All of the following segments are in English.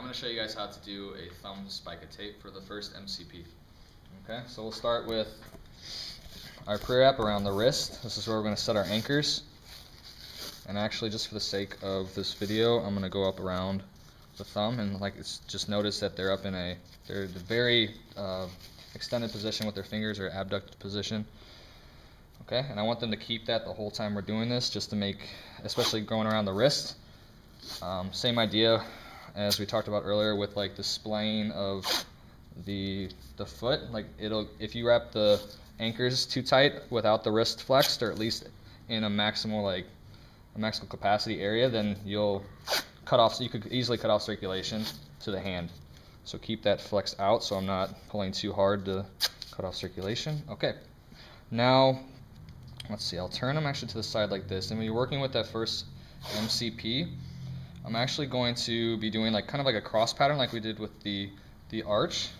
going to show you guys how to do a thumb Spica tape for the first MCP. Okay, so we'll start with our pre-wrap around the wrist. This is where we're going to set our anchors. And actually, just for the sake of this video, I'm going to go up around the thumb, and just notice that they're up in they're the very extended position with their fingers, or abducted position. Okay, and I want them to keep that the whole time we're doing this, just to make, especially going around the wrist. Same idea as we talked about earlier with like the splaying of the foot. Like if you wrap the anchors too tight without the wrist flexed, or at least in a maximal capacity area, then you'll cut off. So you could easily cut off circulation to the hand. So keep that flexed out, so I'm not pulling too hard to cut off circulation. Okay, now let's see. I'll turn them actually to the side like this. And when you're working with that first MCP, I'm actually going to be doing kind of like a cross pattern like we did with the arch.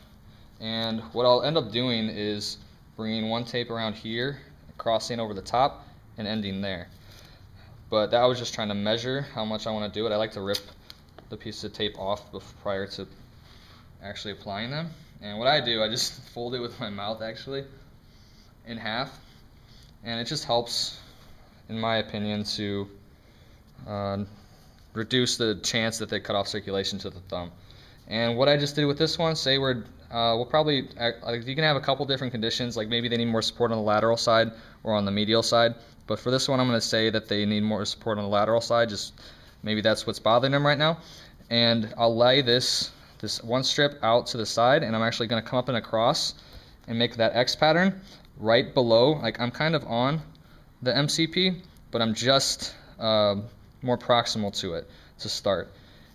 And what I'll end up doing is bringing one tape around here, crossing over the top, and ending there. But that I was just trying to measure how much I want to do it. I like to rip the piece of tape off prior to actually applying them. And what I do, I just fold it with my mouth actually in half. And it just helps, in my opinion, to reduce the chance that they cut off circulation to the thumb. And what I just did with this one, say we'll probably, you can have a couple different conditions, like maybe they need more support on the lateral side or on the medial side. But for this one, I'm going to say that they need more support on the lateral side, just maybe that's what's bothering them right now. And I'll lay this one strip out to the side, and I'm actually going to come up and across and make that X pattern right below. Like I'm kind of on the MCP, but I'm just more proximal to it to start.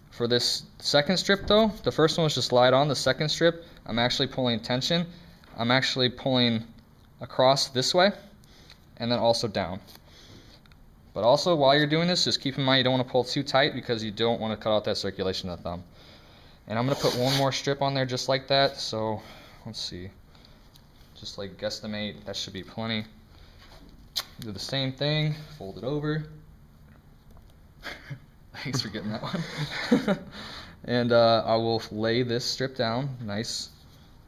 For this second strip though, the first one was just lied on. The second strip, I'm actually pulling tension. I'm actually pulling across this way and then also down. But also while you're doing this, just keep in mind you don't want to pull too tight because you don't want to cut out that circulation of the thumb. And I'm going to put one more strip on there just like that. So let's see, just like guesstimate, that should be plenty. Do the same thing, fold it over. Thanks for getting that one. And I will lay this strip down nice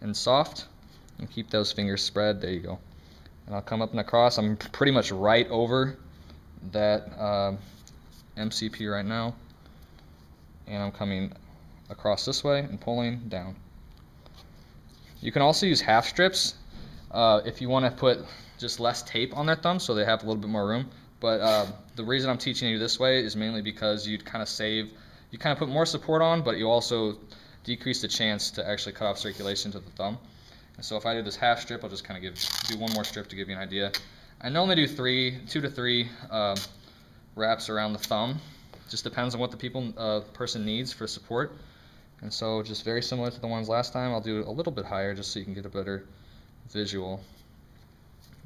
and soft and keep those fingers spread. There you go. And I'll come up and across. I'm pretty much right over that MCP right now. And I'm coming across this way and pulling down. You can also use half strips if you want to put just less tape on their thumb so they have a little bit more room. But the reason I'm teaching you this way is mainly because you kind of put more support on, but you also decrease the chance to actually cut off circulation to the thumb. And so if I do this half strip, I'll just kind of do one more strip to give you an idea. I normally do 2 to 3 wraps around the thumb. Just depends on what the person needs for support. And so just very similar to the ones last time, I'll do it a little bit higher just so you can get a better visual.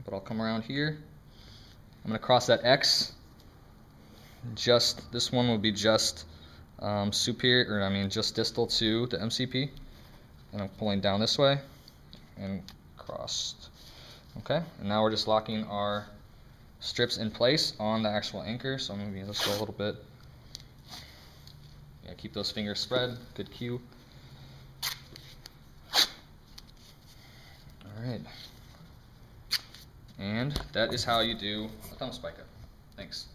But I'll come around here. I'm going to cross that X. This one will be just just distal to the MCP. And I'm pulling down this way and crossed. Okay, and now we're just locking our strips in place on the actual anchor. So maybe let's go a little bit. Yeah, keep those fingers spread. Good cue. All right. And that is how you do a thumb spica. Thanks.